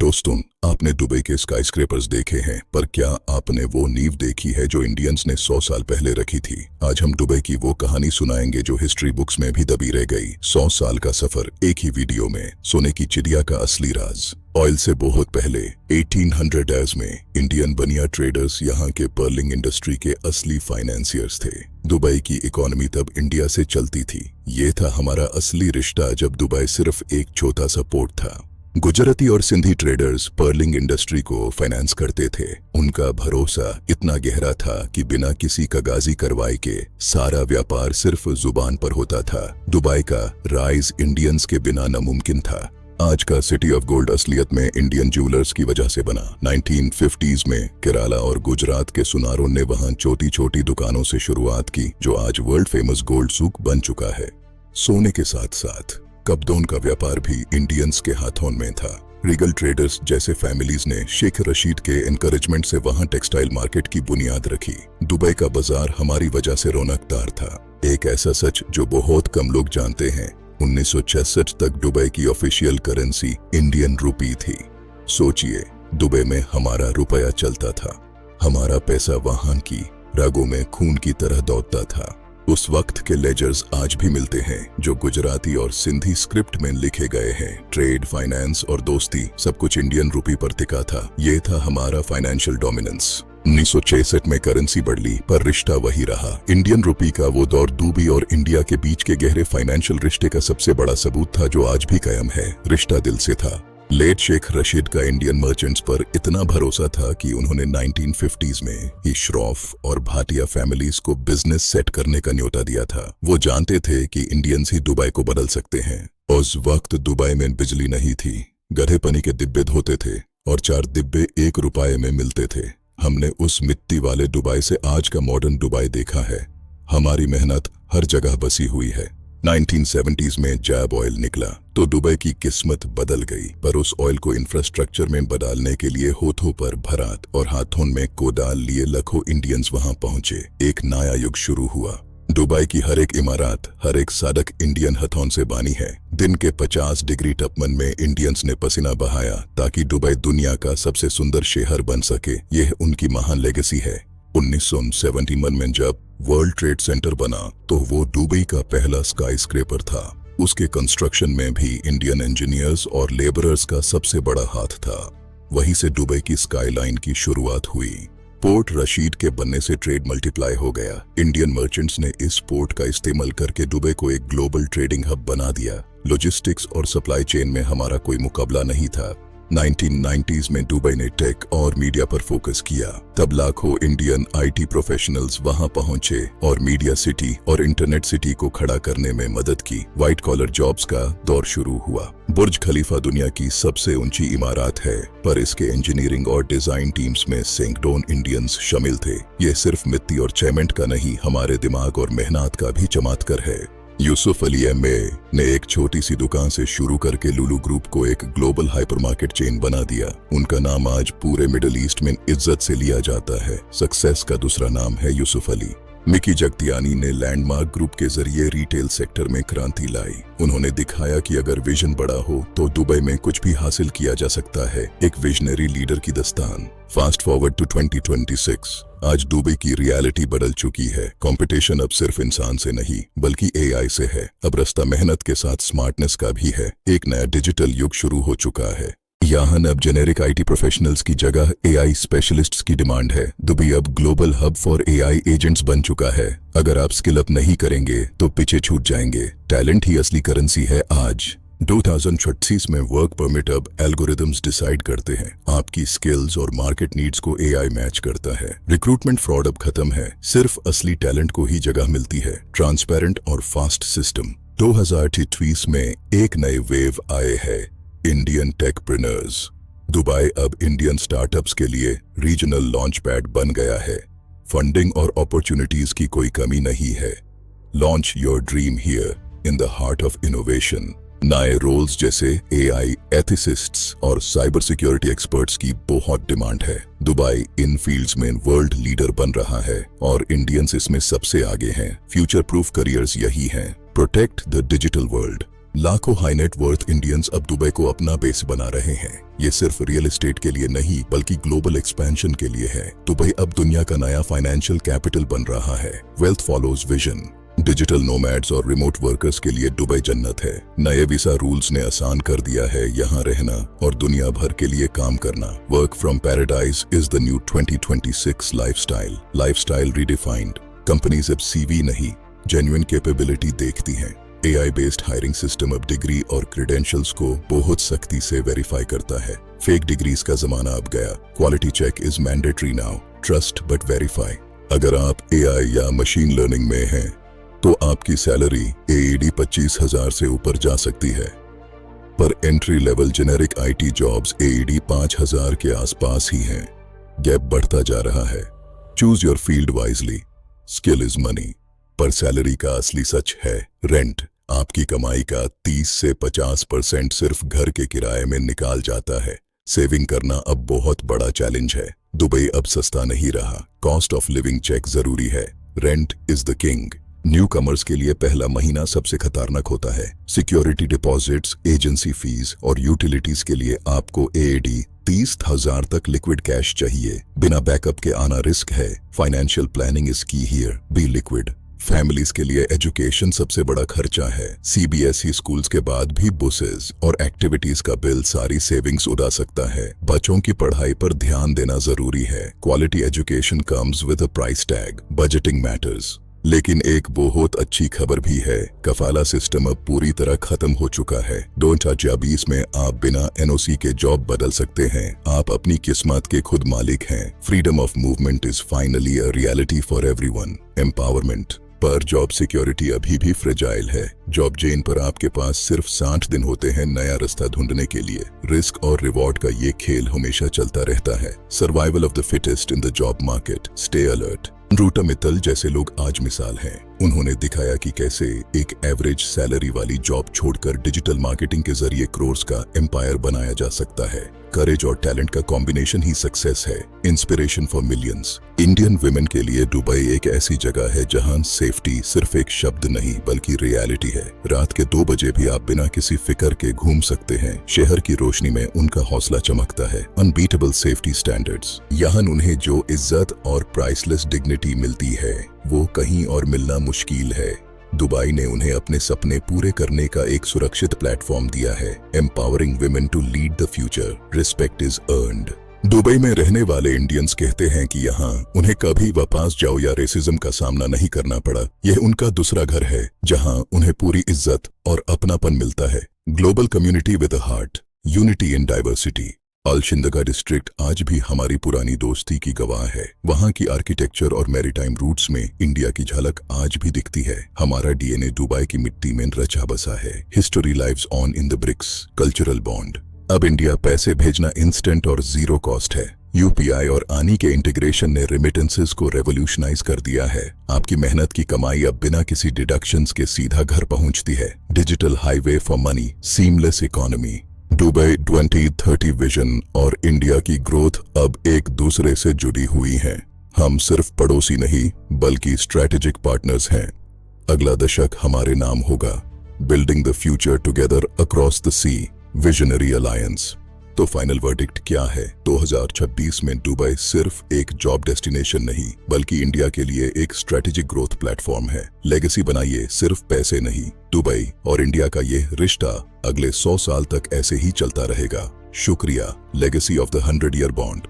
दोस्तों, आपने दुबई के स्काईस्क्रेपर्स देखे हैं, पर क्या आपने वो नींव देखी है जो इंडियंस ने 100 साल पहले रखी थी? आज हम दुबई की वो कहानी सुनाएंगे जो हिस्ट्री बुक्स में भी दबी रह गई। 100 साल का सफर एक ही वीडियो में। सोने की चिड़िया का असली राज। ऑयल से बहुत पहले 1800s में इंडियन बनिया ट्रेडर्स यहाँ के पर्लिंग इंडस्ट्री के असली फाइनेंसियर्स थे। दुबई की इकोनॉमी तब इंडिया से चलती थी। ये था हमारा असली रिश्ता जब दुबई सिर्फ एक छोटा सा पोर्ट था। गुजराती और सिंधी ट्रेडर्स पर्लिंग इंडस्ट्री को फाइनेंस करते थे। उनका भरोसा इतना गहरा था कि बिना किसी कागजी कार्रवाई के सारा व्यापार सिर्फ जुबान पर होता था। दुबई का राइज इंडियंस के बिना नामुमकिन था। आज का सिटी ऑफ गोल्ड असलियत में इंडियन ज्वेलर्स की वजह से बना। 1950s में केरला और गुजरात के सुनारों ने वहां छोटी छोटी दुकानों से शुरुआत की, जो आज वर्ल्ड फेमस गोल्ड सूक बन चुका है। सोने के साथ साथ कब्दों का व्यापार भी इंडियंस के हाथों में था। रीगल ट्रेडर्स जैसे फैमिलीज ने शेख रशीद के एनकरेजमेंट से वहां टेक्सटाइल मार्केट की बुनियाद रखी। दुबई का बाजार हमारी वजह से रौनकदार था। एक ऐसा सच जो बहुत कम लोग जानते हैं, 1966 तक दुबई की ऑफिशियल करेंसी इंडियन रुपी थी। सोचिए, दुबई में हमारा रुपया चलता था। हमारा पैसा वहां की रगों में खून की तरह दौड़ता था। उस वक्त के लेजर्स आज भी मिलते हैं, जो गुजराती और सिंधी स्क्रिप्ट में लिखे गए हैं। ट्रेड, फाइनेंस और दोस्ती सब कुछ इंडियन रुपी पर टिका था। ये था हमारा फाइनेंशियल डोमिनेंस। 1966 में करेंसी बदली, पर रिश्ता वही रहा। इंडियन रुपी का वो दौर दुबई और इंडिया के बीच के गहरे फाइनेंशियल रिश्ते का सबसे बड़ा सबूत था, जो आज भी कायम है। रिश्ता दिल से था। लेट शेख रशीद का इंडियन मर्चेंट्स पर इतना भरोसा था कि उन्होंने 1950s में ही श्रॉफ और भाटिया फैमिलीज को बिजनेस सेट करने का न्योता दिया था। वो जानते थे कि इंडियंस ही दुबई को बदल सकते हैं। उस वक्त दुबई में बिजली नहीं थी। गधे पानी के डिब्बे धोते थे और 4 डिब्बे 1 रुपये में मिलते थे। हमने उस मिट्टी वाले दुबई से आज का मॉडर्न दुबई देखा है। हमारी मेहनत हर जगह बसी हुई है। 1970s में जैब ऑयल निकला तो दुबई की किस्मत बदल गई, पर उस ऑयल को इंफ्रास्ट्रक्चर में बदलने के लिए होठों पर भरात और हाथों में कोदाल लिए लाखों इंडियंस वहां पहुंचे। एक नया युग शुरू हुआ। दुबई की हर एक इमारत, हर एक सड़क इंडियन हाथों से बनी है। दिन के 50 डिग्री तापमान में इंडियंस ने पसीना बहाया ताकि दुबई दुनिया का सबसे सुंदर शहर बन सके। यह उनकी महान लेगेसी है। 1971 में जब वर्ल्ड ट्रेड सेंटर बना तो वो दुबई का पहला स्काई स्क्रेपर था। उसके कंस्ट्रक्शन में भी इंडियन इंजीनियर्स और लेबरर्स का सबसे बड़ा हाथ था। वहीं से दुबई की स्काई लाइन की शुरुआत हुई। पोर्ट रशीद के बनने से ट्रेड मल्टीप्लाई हो गया। इंडियन मर्चेंट्स ने इस पोर्ट का इस्तेमाल करके दुबई को एक ग्लोबल ट्रेडिंग हब बना दिया। लॉजिस्टिक्स और सप्लाई चेन में हमारा कोई मुकाबला नहीं था। 1990s में दुबई ने टेक और मीडिया पर फोकस किया। तब लाखों इंडियन आईटी प्रोफेशनल्स वहां पहुंचे और मीडिया सिटी और इंटरनेट सिटी को खड़ा करने में मदद की। व्हाइट कॉलर जॉब्स का दौर शुरू हुआ। बुर्ज खलीफा दुनिया की सबसे ऊंची इमारत है, पर इसके इंजीनियरिंग और डिजाइन टीम्स में सैकड़ों इंडियंस शामिल थे। ये सिर्फ मिट्टी और सीमेंट का नहीं, हमारे दिमाग और मेहनत का भी चमत्कार है। यूसुफ अली एमए ने एक छोटी सी दुकान से शुरू करके लुलु ग्रुप को एक ग्लोबल हाइपरमार्केट चेन बना दिया। उनका नाम आज पूरे मिडिल ईस्ट में इज्जत से लिया जाता है। सक्सेस का दूसरा नाम है यूसुफ अली। मिकी जगतियानी ने लैंडमार्क ग्रुप के जरिए रिटेल सेक्टर में क्रांति लाई। उन्होंने दिखाया कि अगर विजन बड़ा हो तो दुबई में कुछ भी हासिल किया जा सकता है। एक विजनरी लीडर की दास्तान। Fast forward to 2026। आज दुबई की रियलिटी बदल चुकी है। कंपटीशन अब सिर्फ इंसान से नहीं बल्कि एआई से है। अब रास्ता मेहनत के साथ स्मार्टनेस का भी है। एक नया डिजिटल युग शुरू हो चुका है। यहाँ अब जेनेरिक आईटी प्रोफेशनल्स की जगह एआई स्पेशलिस्ट्स की डिमांड है। दुबई अब global hub for AI agents बन चुका है। अगर आप स्किल अप नहीं करेंगे तो पीछे छूट जाएंगे। टैलेंट ही असली करेंसी है आज। 2036 में वर्क परमिट अब एल्गोरिदम्स डिसाइड करते हैं। आपकी स्किल्स और मार्केट नीड्स को एआई मैच करता है। रिक्रूटमेंट फ्रॉड अब खत्म है। सिर्फ असली टैलेंट को ही जगह मिलती है। ट्रांसपेरेंट और फास्ट सिस्टम। 2023 में एक नए वेव आए हैं, इंडियन टेकप्रेन्योर्स। दुबई अब इंडियन स्टार्टअप्स के लिए रीजनल लॉन्च पैड बन गया है। फंडिंग और अपॉर्चुनिटीज की कोई कमी नहीं है। Launch your dream here in the heart of innovation. नए रोल्स जैसे एआई एथिसिस्ट्स और साइबर सिक्योरिटी एक्सपर्ट्स की बहुत डिमांड है। दुबई इन फील्ड्स में वर्ल्ड लीडर बन रहा है और इंडियंस इसमें सबसे आगे हैं। फ्यूचर प्रूफ करियर्स यही हैं। Protect the digital world. लाखों हाई नेट वर्थ इंडियंस अब दुबई को अपना बेस बना रहे हैं। ये सिर्फ रियल एस्टेट के लिए नहीं बल्कि ग्लोबल एक्सपेंशन के लिए है। दुबई अब दुनिया का नया फाइनेंशियल कैपिटल बन रहा है। Wealth follows vision. Digital nomads और रिमोट वर्कर्स के लिए दुबई जन्नत है। नए वीजा रूल्स ने आसान कर दिया है यहाँ रहना और दुनिया भर के लिए काम करना। Work from paradise is the new 2026 lifestyle. Lifestyle redefined. Companies अब सीवी नहीं, जेन्युइन कैपेबिलिटी देखती हैं। AI बेस्ड हायरिंग सिस्टम अब डिग्री और क्रेडेंशियल्स को बहुत सख्ती से वेरीफाई करता है। फेक डिग्रीज का जमाना अब गया। Quality check is mandatory now. Trust but verify. अगर आप AI या मशीन लर्निंग में हैं तो आपकी सैलरी AED 25,000 से ऊपर जा सकती है, पर entry level generic IT jobs AED 5,000 के आसपास ही हैं। गैप बढ़ता जा रहा है। Choose your field wisely. Skill is money, पर सैलरी का असली सच है रेंट। आपकी कमाई का 30 से 50% सिर्फ घर के किराए में निकाल जाता है। सेविंग करना अब बहुत बड़ा चैलेंज है। दुबई अब सस्ता नहीं रहा। कॉस्ट ऑफ लिविंग चेक जरूरी है। Rent is the king. New commerce के लिए पहला महीना सबसे खतरनाक होता है। सिक्योरिटी डिपॉजिट्स, एजेंसी फीस और यूटिलिटीज के लिए आपको AED 30,000 तक लिक्विड कैश चाहिए। बिना बैकअप के आना रिस्क है। Financial planning is key here. Be liquid. Families के लिए एजुकेशन सबसे बड़ा खर्चा है। CBSE स्कूल्स के बाद भी बुसेस और एक्टिविटीज का बिल सारी सेविंग्स उड़ा सकता है। बच्चों की पढ़ाई पर ध्यान देना जरूरी है। Quality education comes with a price tag. Budgeting matters. लेकिन एक बहुत अच्छी खबर भी है। कफाला सिस्टम अब पूरी तरह खत्म हो चुका है। 2024 में आप बिना NOC के जॉब बदल सकते हैं। आप अपनी किस्मत के खुद मालिक हैं। Freedom of movement is finally a reality for everyone. Empowerment. पर जॉब सिक्योरिटी अभी भी फ्रेजाइल है। जॉब चेन पर आपके पास सिर्फ 60 दिन होते हैं नया रास्ता ढूंढने के लिए। रिस्क और रिवॉर्ड का ये खेल हमेशा चलता रहता है। Survival of the fittest in the job market. Stay alert. Ruta Mittal जैसे लोग आज मिसाल हैं। उन्होंने दिखाया कि कैसे एक एवरेज सैलरी वाली जॉब छोड़कर डिजिटल मार्केटिंग के जरिए क्रोर्स का एम्पायर बनाया जा सकता है। करेज और टैलेंट का कॉम्बिनेशन ही सक्सेस है। Inspiration for millions. Indian women के लिए दुबई एक ऐसी जगह है जहां सेफ्टी सिर्फ एक शब्द नहीं बल्कि रियलिटी है। रात के 2 बजे भी आप बिना किसी फिक्र के घूम सकते हैं। शहर की रोशनी में उनका हौसला चमकता है। Unbeatable safety standards. यहाँ उन्हें जो इज्जत और प्राइसलेस डिग्निटी मिलती है वो कहीं और मिलना मुश्किल है। दुबई ने उन्हें अपने सपने पूरे करने का एक सुरक्षित प्लेटफॉर्म दिया है। Empowering women to lead the future. Respect is earned. Dubai में रहने वाले इंडियंस कहते हैं कि यहाँ उन्हें कभी वापस जाओ या रेसिज्म का सामना नहीं करना पड़ा। यह उनका दूसरा घर है जहाँ उन्हें पूरी इज्जत और अपनापन मिलता है। Global community with a heart. Unity in diversity. अलशिंदगा डिस्ट्रिक्ट आज भी हमारी पुरानी दोस्ती की गवाह है। वहाँ की आर्किटेक्चर और मैरीटाइम रूट्स में इंडिया की झलक आज भी दिखती है। हमारा DNA दुबई की मिट्टी में रचा बसा है। History lives on in the bricks. Cultural bond. अब इंडिया पैसे भेजना इंस्टेंट और जीरो कॉस्ट है। UPI और आनी के इंटीग्रेशन ने रेमिटेंसेस को रेवोल्यूशनाइज कर दिया है। आपकी मेहनत की कमाई अब बिना किसी डिडक्शंस के सीधा घर पहुंचती है। Digital highway for money. Seamless economy. Dubai 2030 vision और इंडिया की ग्रोथ अब एक दूसरे से जुड़ी हुई हैं। हम सिर्फ पड़ोसी नहीं बल्कि स्ट्रैटेजिक पार्टनर्स हैं। अगला दशक हमारे नाम होगा। Building the future together across the sea. Visionary alliance. तो फाइनल वर्डिक्ट क्या है? 2026 में दुबई सिर्फ एक जॉब डेस्टिनेशन नहीं बल्कि इंडिया के लिए एक स्ट्रेटेजिक ग्रोथ प्लेटफॉर्म है। लेगेसी बनाइए, सिर्फ पैसे नहीं। दुबई और इंडिया का ये रिश्ता अगले 100 साल तक ऐसे ही चलता रहेगा। शुक्रिया। Legacy of the 100 year bond.